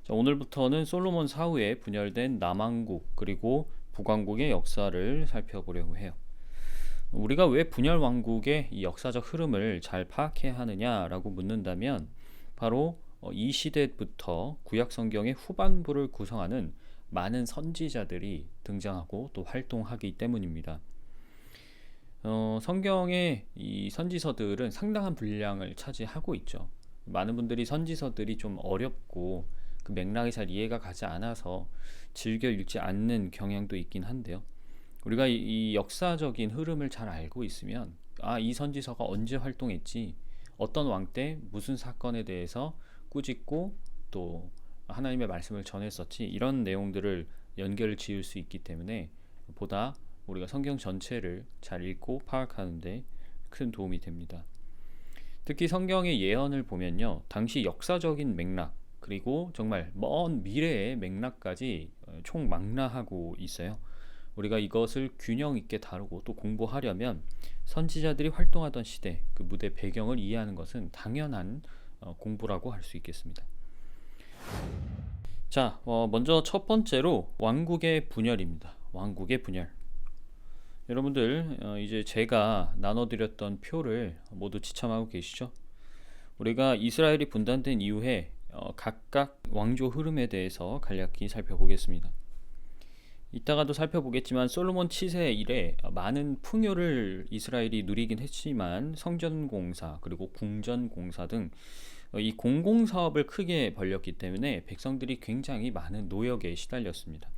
자, 오늘부터는 솔로몬 사후에 분열된 남왕국 그리고 북왕국의 역사를 살펴보려고 해요. 우리가 왜 분열 왕국의 이 역사적 흐름을 잘 파악해야 하느냐라고 묻는다면 바로 이 시대부터 구약 성경의 후반부를 구성하는 많은 선지자들이 등장하고 또 활동하기 때문입니다. 성경의 이 선지서들은 상당한 분량을 차지하고 있죠. 많은 분들이 선지서들이 좀 어렵고 그 맥락이 잘 이해가 가지 않아서 즐겨 읽지 않는 경향도 있긴 한데요. 우리가 이 역사적인 흐름을 잘 알고 있으면 이 선지서가 언제 활동했지, 어떤 왕 때 무슨 사건에 대해서 꾸짖고 또 하나님의 말씀을 전했었지, 이런 내용들을 연결을 지을 수 있기 때문에 보다 우리가 성경 전체를 잘 읽고 파악하는 데 큰 도움이 됩니다. 특히 성경의 예언을 보면요, 당시 역사적인 맥락 그리고 정말 먼 미래의 맥락까지 총망라하고 있어요. 우리가 이것을 균형 있게 다루고 또 공부하려면 선지자들이 활동하던 시대, 그 무대 배경을 이해하는 것은 당연한 공부라고 할 수 있겠습니다. 자, 먼저 첫 번째로 왕국의 분열입니다. 왕국의 분열. 여러분들, 이제 제가 나눠드렸던 표를 모두 지참하고 계시죠? 우리가 이스라엘이 분단된 이후에 각각 왕조 흐름에 대해서 간략히 살펴보겠습니다. 이따가도 살펴보겠지만 솔로몬 치세 이래 많은 풍요를 이스라엘이 누리긴 했지만 성전 공사 그리고 궁전 공사 등 이 공공사업을 크게 벌렸기 때문에 백성들이 굉장히 많은 노역에 시달렸습니다.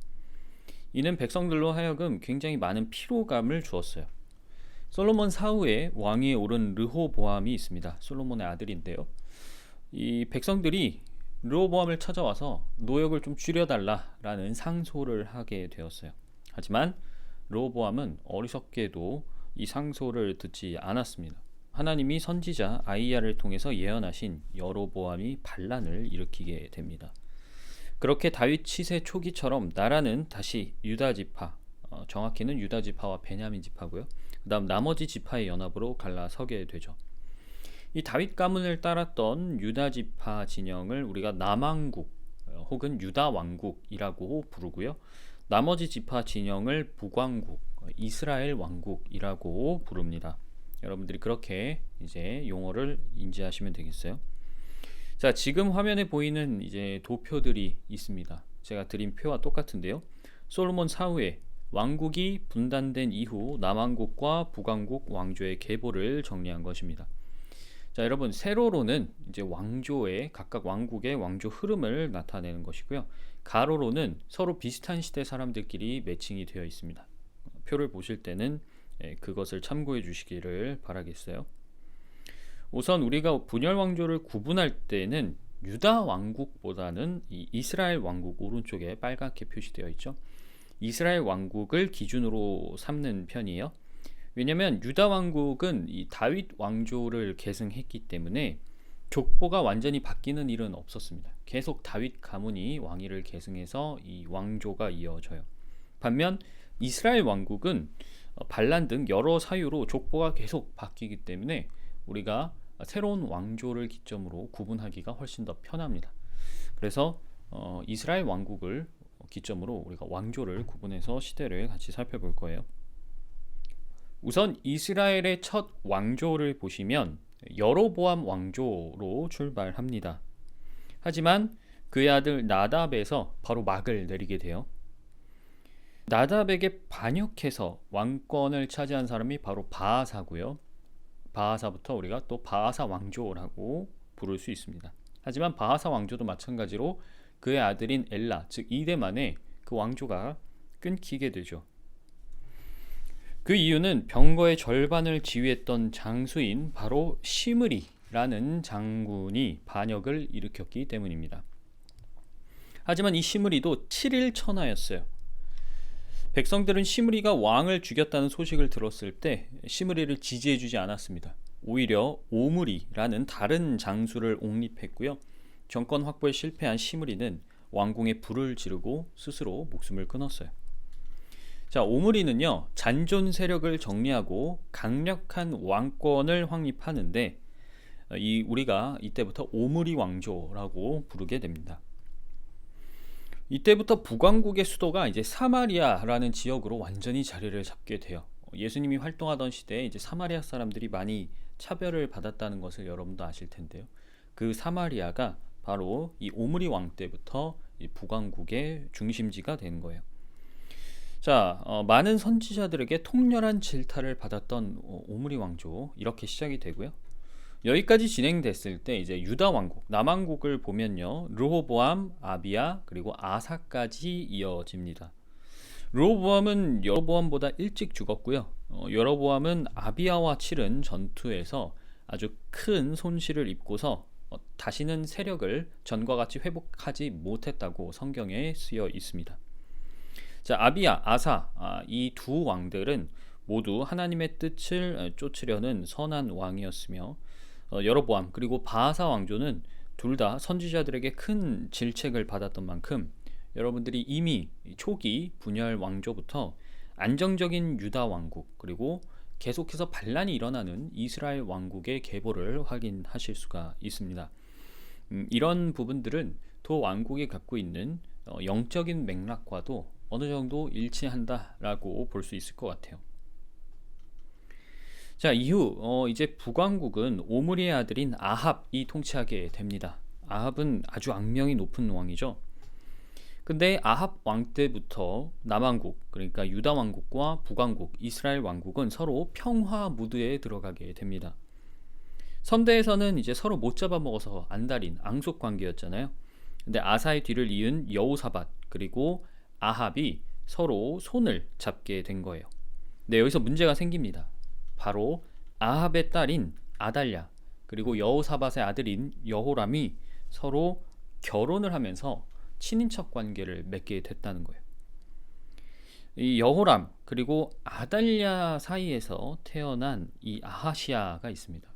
이는 백성들로 하여금 굉장히 많은 피로감을 주었어요. 솔로몬 사후에 왕위에 오른 르호보암이 있습니다. 솔로몬의 아들인데요. 이 백성들이 르호보암을 찾아와서 노역을 좀 줄여달라라는 상소를 하게 되었어요. 하지만 르호보암은 어리석게도 이 상소를 듣지 않았습니다. 하나님이 선지자 아이야를 통해서 예언하신 여로보암이 반란을 일으키게 됩니다. 그렇게 다윗 치세 초기처럼 나라는 다시 유다 지파, 정확히는 유다 지파와 베냐민 지파고요. 그다음 나머지 지파의 연합으로 갈라서게 되죠. 이 다윗 가문을 따랐던 유다 지파 진영을 우리가 남왕국 혹은 유다 왕국이라고 부르고요. 나머지 지파 진영을 북왕국, 이스라엘 왕국이라고 부릅니다. 여러분들이 그렇게 이제 용어를 인지하시면 되겠어요. 자, 지금 화면에 보이는 이제 도표들이 있습니다. 제가 드린 표와 똑같은데요. 솔로몬 사후에 왕국이 분단된 이후 남왕국과 북왕국 왕조의 계보를 정리한 것입니다. 자, 여러분, 세로로는 이제 왕조의 각각 왕국의 왕조 흐름을 나타내는 것이고요. 가로로는 서로 비슷한 시대 사람들끼리 매칭이 되어 있습니다. 표를 보실 때는 그것을 참고해 주시기를 바라겠어요. 우선 우리가 분열 왕조를 구분할 때는 유다 왕국보다는 이 이스라엘 왕국, 오른쪽에 빨갛게 표시되어 있죠. 이스라엘 왕국을 기준으로 삼는 편이에요. 왜냐하면 유다 왕국은 이 다윗 왕조를 계승했기 때문에 족보가 완전히 바뀌는 일은 없었습니다. 계속 다윗 가문이 왕위를 계승해서 이 왕조가 이어져요. 반면 이스라엘 왕국은 반란 등 여러 사유로 족보가 계속 바뀌기 때문에 우리가 새로운 왕조를 기점으로 구분하기가 훨씬 더 편합니다. 그래서 이스라엘 왕국을 기점으로 우리가 왕조를 구분해서 시대를 같이 살펴볼 거예요. 우선 이스라엘의 첫 왕조를 보시면 여로보암 왕조로 출발합니다. 하지만 그의 아들 나답에서 바로 막을 내리게 돼요. 나답에게 반역해서 왕권을 차지한 사람이 바로 바아사고요. 바아사부터 우리가 또 바아사 왕조라고 부를 수 있습니다. 하지만 바아사 왕조도 마찬가지로 그의 아들인 엘라, 즉 2대 만에 그 왕조가 끊기게 되죠. 그 이유는 병거의 절반을 지휘했던 장수인 바로 시므리라는 장군이 반역을 일으켰기 때문입니다. 하지만 이 시므리도 7일 천하였어요. 백성들은 시므리가 왕을 죽였다는 소식을 들었을 때 시므리를 지지해주지 않았습니다. 오히려 오므리라는 다른 장수를 옹립했고요. 정권 확보에 실패한 시므리는 왕궁에 불을 지르고 스스로 목숨을 끊었어요. 자, 오므리는요, 잔존 세력을 정리하고 강력한 왕권을 확립하는데 우리가 이때부터 오므리 왕조라고 부르게 됩니다. 이때부터 북왕국의 수도가 이제 사마리아라는 지역으로 완전히 자리를 잡게 돼요. 예수님이 활동하던 시대에 이제 사마리아 사람들이 많이 차별을 받았다는 것을 여러분도 아실 텐데요. 그 사마리아가 바로 이 오므리 왕 때부터 이 북왕국의 중심지가 된 거예요. 자, 많은 선지자들에게 통렬한 질타를 받았던 오므리 왕조 이렇게 시작이 되고요. 여기까지 진행됐을 때 이제 유다 왕국, 남왕국을 보면요, 르호보암, 아비야 그리고 아사까지 이어집니다. 르호보암은 여로보암보다 일찍 죽었고요. 여로보암은 아비야와 치른 전투에서 아주 큰 손실을 입고서 다시는 세력을 전과 같이 회복하지 못했다고 성경에 쓰여 있습니다. 자, 아비야, 아사 이 두 왕들은 모두 하나님의 뜻을 쫓으려는 선한 왕이었으며 여로보암 그리고 바하사 왕조는 둘 다 선지자들에게 큰 질책을 받았던 만큼 여러분들이 이미 초기 분열 왕조부터 안정적인 유다 왕국 그리고 계속해서 반란이 일어나는 이스라엘 왕국의 계보를 확인하실 수가 있습니다. 이런 부분들은 두 왕국이 갖고 있는 영적인 맥락과도 어느 정도 일치한다라고 볼 수 있을 것 같아요. 자, 이후 이제 북왕국은 오므리의 아들인 아합이 통치하게 됩니다. 아합은 아주 악명이 높은 왕이죠. 근데 아합 왕 때부터 남왕국, 그러니까 유다 왕국과 북왕국, 이스라엘 왕국은 서로 평화 무드에 들어가게 됩니다. 선대에서는 이제 서로 못 잡아먹어서 안달인 앙숙 관계였잖아요. 근데 아사의 뒤를 이은 여호사밧 그리고 아합이 서로 손을 잡게 된 거예요. 근데 여기서 문제가 생깁니다. 바로 아합의 딸인 아달랴 그리고 여호사밧의 아들인 여호람이 서로 결혼을 하면서 친인척 관계를 맺게 됐다는 거예요. 이 여호람 그리고 아달랴 사이에서 태어난 이 아하시아가 있습니다.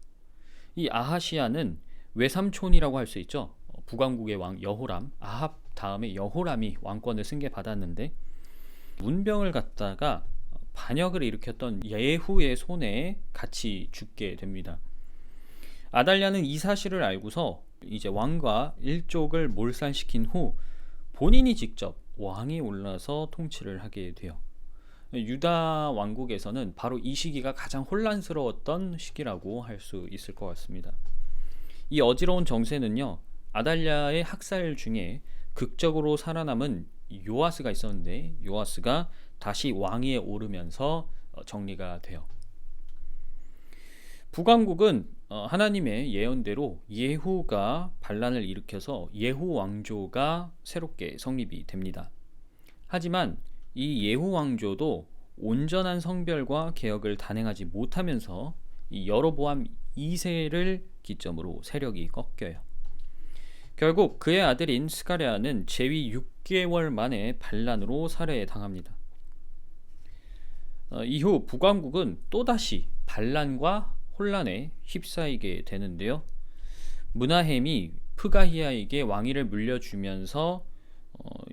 이 아하시아는 외삼촌이라고 할 수 있죠. 북왕국의 왕 여호람, 아합 다음에 여호람이 왕권을 승계받았는데 문병을 갖다가 반역을 일으켰던 예후의 손에 같이 죽게 됩니다. 아달랴는 이 사실을 알고서 이제 왕과 일족을 몰살시킨 후 본인이 직접 왕이 올라서 통치를 하게 돼요. 유다 왕국에서는 바로 이 시기가 가장 혼란스러웠던 시기라고 할 수 있을 것 같습니다. 이 어지러운 정세는요, 아달랴의 학살 중에 극적으로 살아남은 요아스가 있었는데 요아스가 다시 왕위에 오르면서 정리가 돼요. 북왕국은 하나님의 예언대로 예후가 반란을 일으켜서 예후 왕조가 새롭게 성립이 됩니다. 하지만 이 예후 왕조도 온전한 성별과 개혁을 단행하지 못하면서 이 여로보암 2세를 기점으로 세력이 꺾여요. 결국 그의 아들인 스가랴는 재위 6개월 만에 반란으로 살해당합니다. 이후 북왕국은 또다시 반란과 혼란에 휩싸이게 되는데요. 므나헴이 프가히야에게 왕위를 물려주면서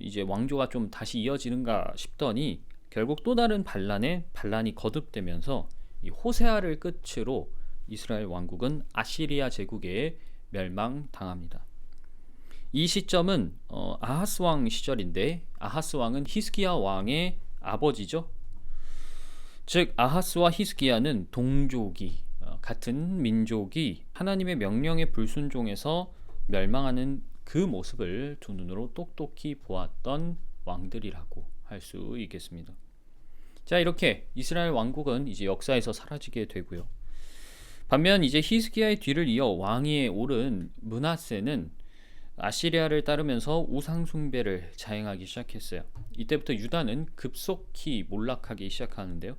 이제 왕조가 좀 다시 이어지는가 싶더니 결국 또 다른 반란이 거듭되면서 이 호세아를 끝으로 이스라엘 왕국은 아시리아 제국에 멸망당합니다. 이 시점은 아하스 왕 시절인데 아하스 왕은 히스기야 왕의 아버지죠. 즉 아하스와 히스기야는 동족이 같은 민족이 하나님의 명령에 불순종해서 멸망하는 그 모습을 두 눈으로 똑똑히 보았던 왕들이라고 할 수 있겠습니다. 자, 이렇게 이스라엘 왕국은 이제 역사에서 사라지게 되고요. 반면 이제 히스기야의 뒤를 이어 왕위에 오른 므낫세는 아시리아를 따르면서 우상 숭배를 자행하기 시작했어요. 이때부터 유다는 급속히 몰락하기 시작하는데요.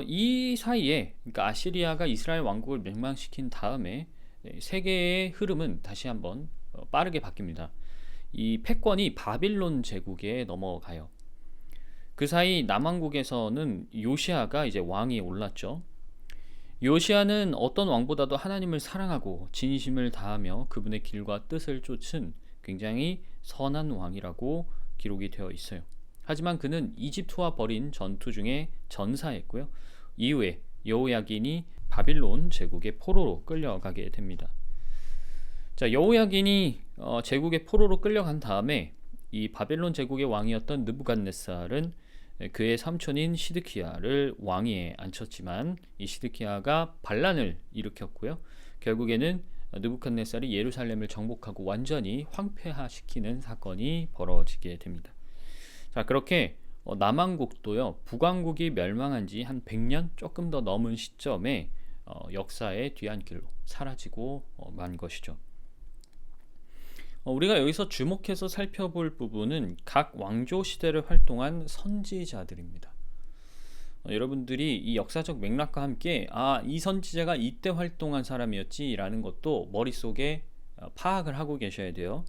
이 사이에 그러니까 아시리아가 이스라엘 왕국을 멸망시킨 다음에 세계의 흐름은 다시 한번 빠르게 바뀝니다. 이 패권이 바빌론 제국에 넘어가요. 그 사이 남왕국에서는 요시아가 이제 왕위에 올랐죠. 요시아는 어떤 왕보다도 하나님을 사랑하고 진심을 다하며 그분의 길과 뜻을 쫓은 굉장히 선한 왕이라고 기록이 되어 있어요. 하지만 그는 이집트와 벌인 전투 중에 전사했고요. 이후에 여호야긴이 바빌론 제국의 포로로 끌려가게 됩니다. 자, 여호야긴이 제국의 포로로 끌려간 다음에 이 바벨론 제국의 왕이었던 느부갓네살은 그의 삼촌인 시드키야를 왕위에 앉혔지만 이 시드키야가 반란을 일으켰고요. 결국에는 느부갓네살이 예루살렘을 정복하고 완전히 황폐화시키는 사건이 벌어지게 됩니다. 자, 그렇게 남왕국도요, 북왕국이 멸망한 지 한 100년 조금 더 넘은 시점에 역사의 뒤안길로 사라지고 만 것이죠. 우리가 여기서 주목해서 살펴볼 부분은 각 왕조 시대를 활동한 선지자들입니다. 여러분들이 이 역사적 맥락과 함께 이 선지자가 이때 활동한 사람이었지 라는 것도 머릿속에 파악을 하고 계셔야 돼요.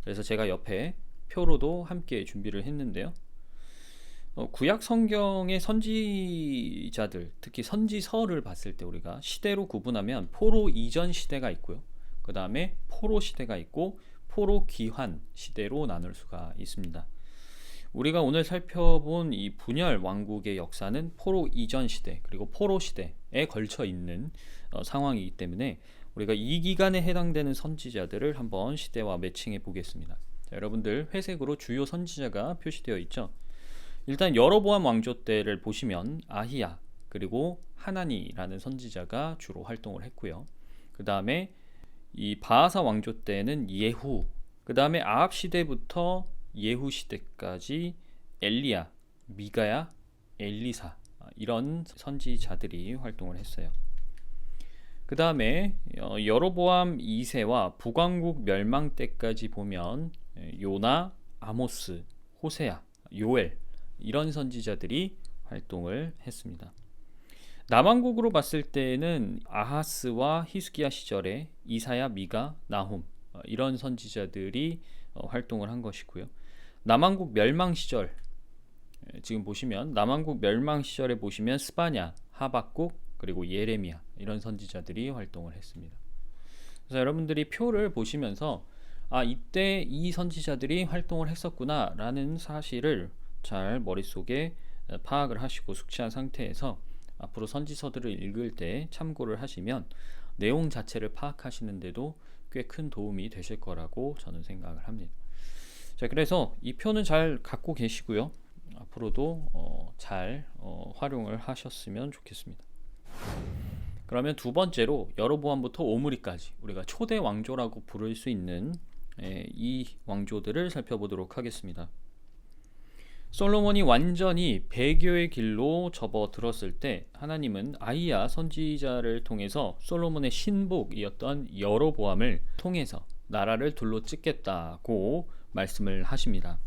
그래서 제가 옆에 표로도 함께 준비를 했는데요. 구약 성경의 선지자들, 특히 선지서를 봤을 때 우리가 시대로 구분하면 포로 이전 시대가 있고요. 그 다음에 포로 시대가 있고 포로 기환 시대로 나눌 수가 있습니다. 우리가 오늘 살펴본 이 분열 왕국의 역사는 포로 이전 시대 그리고 포로 시대에 걸쳐 있는 상황이기 때문에 우리가 이 기간에 해당되는 선지자들을 한번 시대와 매칭해 보겠습니다. 자, 여러분들 회색으로 주요 선지자가 표시되어 있죠. 일단 여로보암 왕조 때를 보시면 아히야 그리고 하나니라는 선지자가 주로 활동을 했고요. 그 다음에 이 바하사 왕조 때는 예후, 그 다음에 아합 시대부터 예후 시대까지 엘리야, 미가야, 엘리사 이런 선지자들이 활동을 했어요. 그 다음에 여로보암 2세와 북왕국 멸망 때까지 보면 요나, 아모스, 호세야, 요엘 이런 선지자들이 활동을 했습니다. 남왕국으로 봤을 때는 아하스와 히스기야 시절에 이사야, 미가, 나훔 이런 선지자들이 활동을 한 것이고요. 남왕국 멸망 시절 지금 보시면 남왕국 멸망 시절에 보시면 스바냐, 하박국 그리고 예레미야 이런 선지자들이 활동을 했습니다. 그래서 여러분들이 표를 보시면서 이때 이 선지자들이 활동을 했었구나 라는 사실을 잘 머릿속에 파악을 하시고 숙지한 상태에서 앞으로 선지서들을 읽을 때 참고를 하시면 내용 자체를 파악하시는데도 꽤 큰 도움이 되실 거라고 저는 생각을 합니다. 자, 그래서 이 표는 잘 갖고 계시고요. 앞으로도 잘 활용을 하셨으면 좋겠습니다. 그러면 두 번째로 여로보암부터 오므리까지 우리가 초대 왕조라고 부를 수 있는 이 왕조들을 살펴보도록 하겠습니다. 솔로몬이 완전히 배교의 길로 접어들었을 때 하나님은 아히야 선지자를 통해서 솔로몬의 신복이었던 여로보암을 통해서 나라를 둘러 찢겠다고 말씀을 하십니다.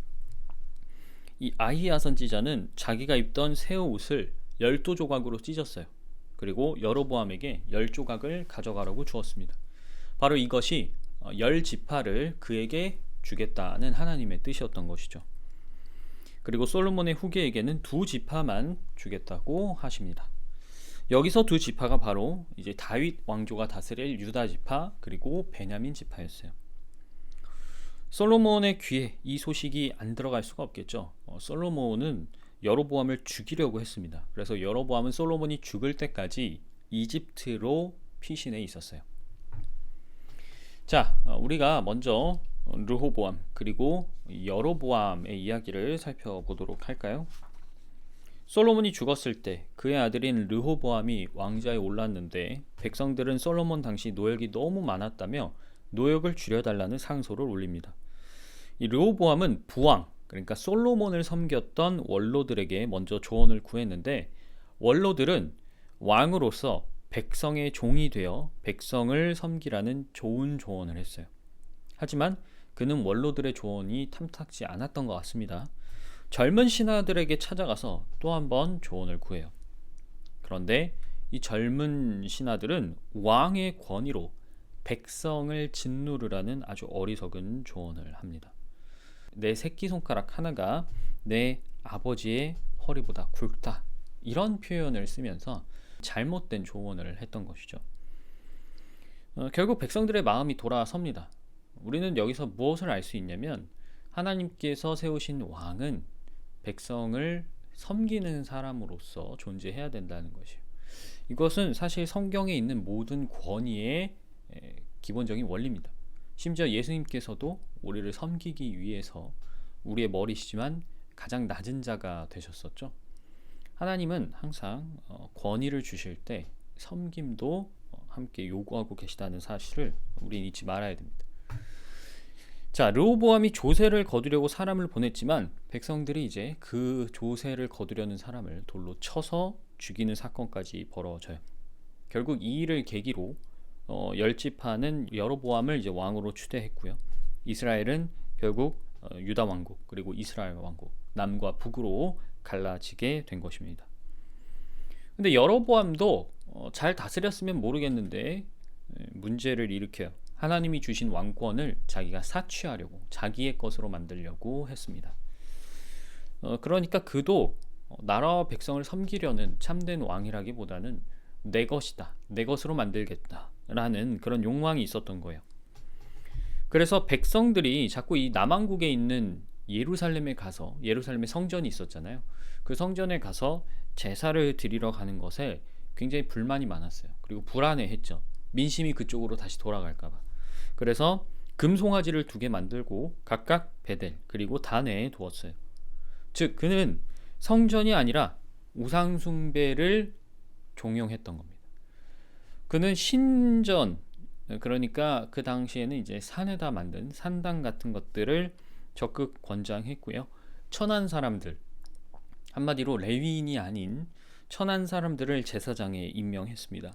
이 아히야 선지자는 자기가 입던 새 옷을 12조각으로 찢었어요. 그리고 여로보암에게 10조각을 가져가라고 주었습니다. 바로 이것이 10지파를 그에게 주겠다는 하나님의 뜻이었던 것이죠. 그리고 솔로몬의 후계에게는 2지파만 주겠다고 하십니다. 여기서 2지파가 바로 이제 다윗 왕조가 다스릴 유다 지파 그리고 베냐민 지파였어요. 솔로몬의 귀에 이 소식이 안 들어갈 수가 없겠죠. 솔로몬은 여로보암을 죽이려고 했습니다. 그래서 여로보암은 솔로몬이 죽을 때까지 이집트로 피신해 있었어요. 자, 우리가 먼저 르호보암 그리고 여로보암의 이야기를 살펴보도록 할까요? 솔로몬이 죽었을 때 그의 아들인 르호보암이 왕좌에 올랐는데 백성들은 솔로몬 당시 노역이 너무 많았다며 노역을 줄여달라는 상소를 올립니다. 이 르호보암은 부왕, 그러니까 솔로몬을 섬겼던 원로들에게 먼저 조언을 구했는데 원로들은 왕으로서 백성의 종이 되어 백성을 섬기라는 좋은 조언을 했어요. 하지만 그는 원로들의 조언이 탐탁지 않았던 것 같습니다. 젊은 신하들에게 찾아가서 또 한 번 조언을 구해요. 그런데 이 젊은 신하들은 왕의 권위로 백성을 짓누르라는 아주 어리석은 조언을 합니다. 내 새끼손가락 하나가 내 아버지의 허리보다 굵다, 이런 표현을 쓰면서 잘못된 조언을 했던 것이죠. 결국 백성들의 마음이 돌아섭니다. 우리는 여기서 무엇을 알 수 있냐면 하나님께서 세우신 왕은 백성을 섬기는 사람으로서 존재해야 된다는 것이에요. 이것은 사실 성경에 있는 모든 권위의 기본적인 원리입니다. 심지어 예수님께서도 우리를 섬기기 위해서 우리의 머리시지만 가장 낮은 자가 되셨었죠. 하나님은 항상 권위를 주실 때 섬김도 함께 요구하고 계시다는 사실을 우리는 잊지 말아야 됩니다. 자, 르호보암이 조세를 거두려고 사람을 보냈지만 백성들이 이제 그 조세를 거두려는 사람을 돌로 쳐서 죽이는 사건까지 벌어져요. 결국 이 일을 계기로 열지파는 여로보암을 이제 왕으로 추대했고요. 이스라엘은 결국 유다 왕국 그리고 이스라엘 왕국 남과 북으로 갈라지게 된 것입니다. 근데 여로보암도 잘 다스렸으면 모르겠는데 문제를 일으켜요. 하나님이 주신 왕권을 자기가 사취하려고 자기의 것으로 만들려고 했습니다. 그러니까 그도 나라와 백성을 섬기려는 참된 왕이라기보다는 내 것이다, 내 것으로 만들겠다 라는 그런 욕망이 있었던 거예요. 그래서 백성들이 자꾸 이 남왕국에 있는 예루살렘에 가서, 예루살렘에 성전이 있었잖아요. 그 성전에 가서 제사를 드리러 가는 것에 굉장히 불만이 많았어요. 그리고 불안해했죠. 민심이 그쪽으로 다시 돌아갈까봐. 그래서 금송아지를 2개 만들고 각각 베델 그리고 단에 두었어요. 즉 그는 성전이 아니라 우상숭배를 종용했던 겁니다. 그는 신전, 그러니까 그 당시에는 이제 산에다 만든 산당 같은 것들을 적극 권장했고요. 천한 사람들, 한마디로 레위인이 아닌 천한 사람들을 제사장에 임명했습니다.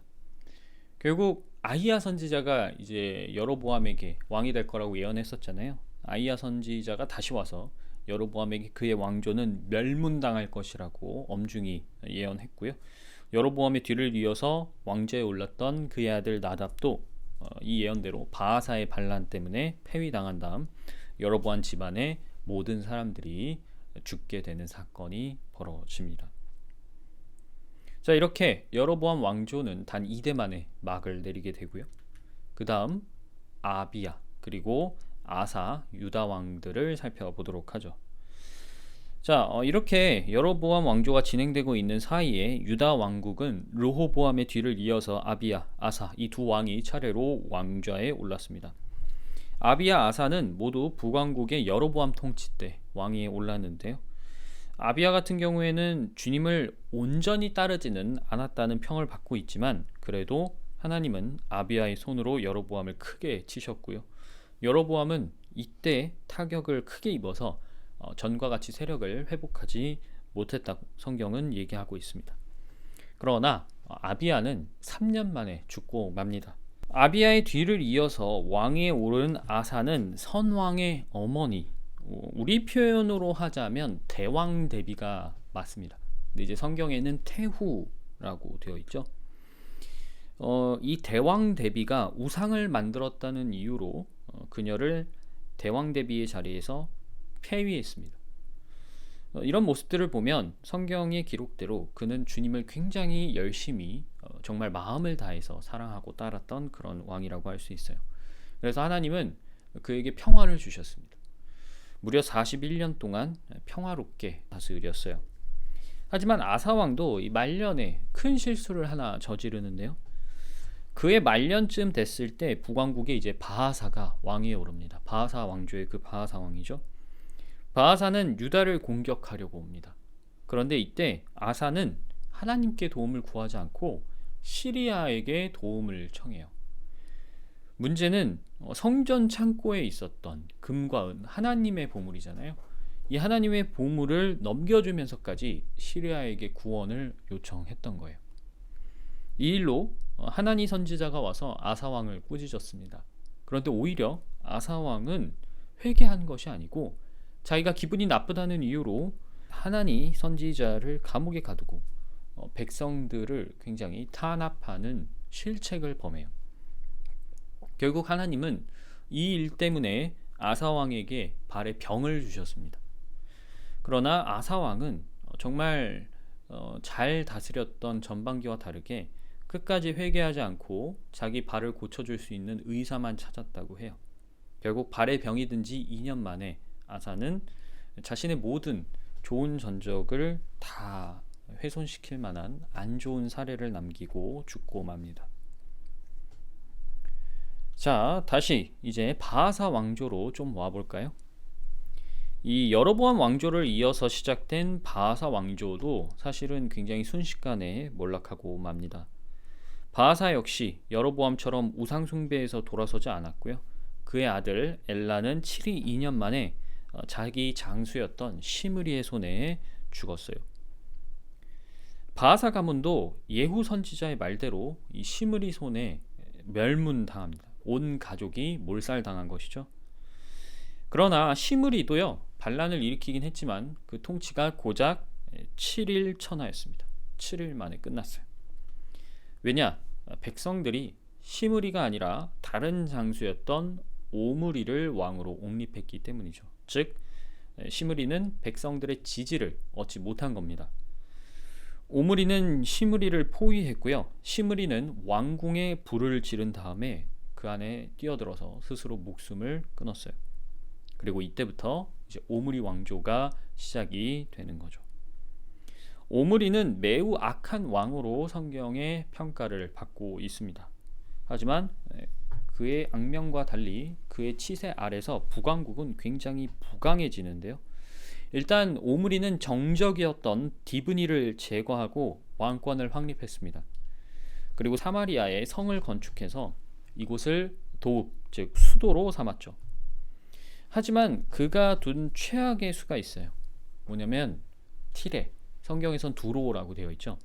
결국 아히야 선지자가 이제 여로보암에게 왕이 될 거라고 예언했었잖아요. 아히야 선지자가 다시 와서 여로보암에게 그의 왕조는 멸문당할 것이라고 엄중히 예언했고요. 여로보암의 뒤를 이어서 왕좌에 올랐던 그의 아들 나답도 이 예언대로 바하사의 반란 때문에 폐위당한 다음 여로보암 집안의 모든 사람들이 죽게 되는 사건이 벌어집니다. 자, 이렇게 여로보암 왕조는 단 2대 만에 막을 내리게 되고요. 그 다음 아비야 그리고 아사 유다 왕들을 살펴보도록 하죠. 자, 이렇게 여로보암 왕조가 진행되고 있는 사이에 유다 왕국은 르호보암의 뒤를 이어서 아비야, 아사 이 2 왕이 차례로 왕좌에 올랐습니다. 아비야, 아사는 모두 북왕국의 여로보암 통치 때 왕위에 올랐는데요. 아비야 같은 경우에는 주님을 온전히 따르지는 않았다는 평을 받고 있지만 그래도 하나님은 아비야의 손으로 여로보암을 크게 치셨고요. 여로보암은 이때 타격을 크게 입어서 전과 같이 세력을 회복하지 못했다고 성경은 얘기하고 있습니다. 그러나 아비야는 3년 만에 죽고 맙니다. 아비야의 뒤를 이어서 왕위에 오른 아사는 선왕의 어머니, 우리 표현으로 하자면 대왕 대비가 맞습니다. 근데 이제 성경에는 태후라고 되어 있죠. 이 대왕 대비가 우상을 만들었다는 이유로 그녀를 대왕 대비의 자리에서 폐위했습니다. 이런 모습들을 보면 성경의 기록대로 그는 주님을 굉장히 열심히 정말 마음을 다해서 사랑하고 따랐던 그런 왕이라고 할 수 있어요. 그래서 하나님은 그에게 평화를 주셨습니다. 무려 41년 동안 평화롭게 다스렸어요. 하지만 아사왕도 이 말년에 큰 실수를 하나 저지르는데요. 그의 말년쯤 됐을 때 북왕국에 이제 바하사가 왕위에 오릅니다. 바하사 왕조의 그 바하사 왕이죠. 바하사는 유다를 공격하려고 옵니다. 그런데 이때 아사는 하나님께 도움을 구하지 않고 시리아에게 도움을 청해요. 문제는 성전 창고에 있었던 금과 은, 하나님의 보물이잖아요. 이 하나님의 보물을 넘겨주면서까지 시리아에게 구원을 요청했던 거예요. 이 일로 하나니 선지자가 와서 아사왕을 꾸짖었습니다. 그런데 오히려 아사왕은 회개한 것이 아니고 자기가 기분이 나쁘다는 이유로 하나니 선지자를 감옥에 가두고 백성들을 굉장히 탄압하는 실책을 범해요. 결국 하나님은 이 일 때문에 아사왕에게 발에 병을 주셨습니다. 그러나 아사왕은 정말 잘 다스렸던 전반기와 다르게 끝까지 회개하지 않고 자기 발을 고쳐줄 수 있는 의사만 찾았다고 해요. 결국 발에 병이 든 지 2년 만에 아사는 자신의 모든 좋은 전적을 다 훼손시킬 만한 안 좋은 사례를 남기고 죽고 맙니다. 자, 다시 이제 바하사 왕조로 좀 와볼까요? 이 여로보암 왕조를 이어서 시작된 바하사 왕조도 사실은 굉장히 순식간에 몰락하고 맙니다. 바하사 역시 여로보암처럼 우상 숭배에서 돌아서지 않았고요. 그의 아들 엘라는 7위 2년 만에 자기 장수였던 시므리의 손에 죽었어요. 바하사 가문도 예후 선지자의 말대로 이 시므리 손에 멸문당합니다. 온 가족이 몰살당한 것이죠. 그러나 시므리도요 반란을 일으키긴 했지만 그 통치가 고작 7일 천하였습니다. 7일 만에 끝났어요. 왜냐? 백성들이 시므리가 아니라 다른 장수였던 오므리를 왕으로 옹립했기 때문이죠. 즉 시므리는 백성들의 지지를 얻지 못한 겁니다. 오므리는 시므리를 포위했고요. 시므리는 왕궁에 불을 지른 다음에 그 안에 뛰어들어서 스스로 목숨을 끊었어요. 그리고 이때부터 이제 오므리 왕조가 시작이 되는 거죠. 오므리는 매우 악한 왕으로 성경의 평가를 받고 있습니다. 하지만 그의 악명과 달리 그의 치세 아래서 북왕국은 굉장히 부강해지는데요. 일단 오므리는 정적이었던 디브니를 제거하고 왕권을 확립했습니다. 그리고 사마리아에 성을 건축해서 이곳을 도읍, 즉 수도로 삼았죠. 하지만 그가 둔 최악의 수가 있어요. 뭐냐면 티레, 성경에선 두로라고 되어 있죠.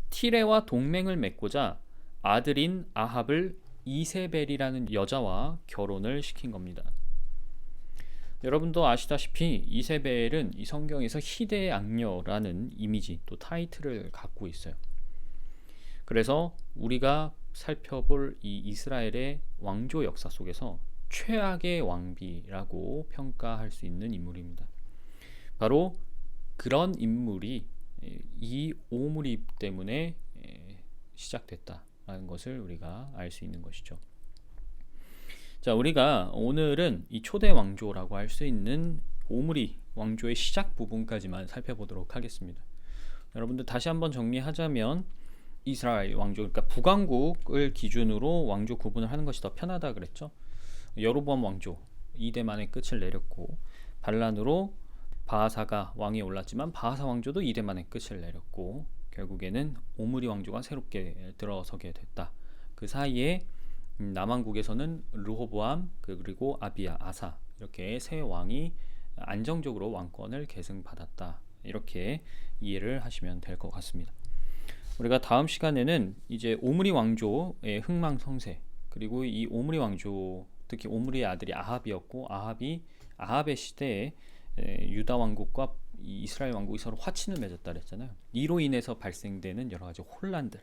티레와 동맹을 맺고자 아들인 아합을 이세벨이라는 여자와 결혼을 시킨 겁니다. 여러분도 아시다시피 이세벨은 이 성경에서 희대의 악녀라는 이미지 또 타이틀을 갖고 있어요. 그래서 우리가 살펴볼 이 이스라엘의 왕조 역사 속에서 최악의 왕비라고 평가할 수 있는 인물입니다. 바로 그런 인물이 이 오므리 때문에 시작됐다라는 것을 우리가 알 수 있는 것이죠. 자, 우리가 오늘은 이 초대 왕조라고 할 수 있는 오므리 왕조의 시작 부분까지만 살펴보도록 하겠습니다. 여러분들 다시 한번 정리하자면 이스라엘 왕조, 그러니까 북왕국을 기준으로 왕조 구분을 하는 것이 더 편하다 그랬죠. 여로보암 왕조 2대 만에 끝을 내렸고 반란으로 바하사가 왕위에 올랐지만 바하사 왕조도 2대 만에 끝을 내렸고 결국에는 오므리 왕조가 새롭게 들어서게 됐다. 그 사이에 남왕국에서는 르호보암 그리고 아비야, 아사 이렇게 세 왕이 안정적으로 왕권을 계승받았다. 이렇게 이해를 하시면 될 것 같습니다. 우리가 다음 시간에는 이제 오므리 왕조의 흥망성쇠 그리고 이 오므리 왕조 특히 오므리의 아들이 아합이었고 아합의 시대에 유다 왕국과 이스라엘 왕국이 서로 화친을 맺었다 그랬잖아요. 이로 인해서 발생되는 여러 가지 혼란들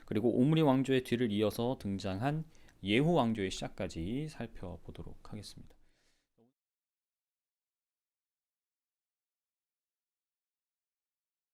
그리고 오므리 왕조의 뒤를 이어서 등장한 예후 왕조의 시작까지 살펴보도록 하겠습니다.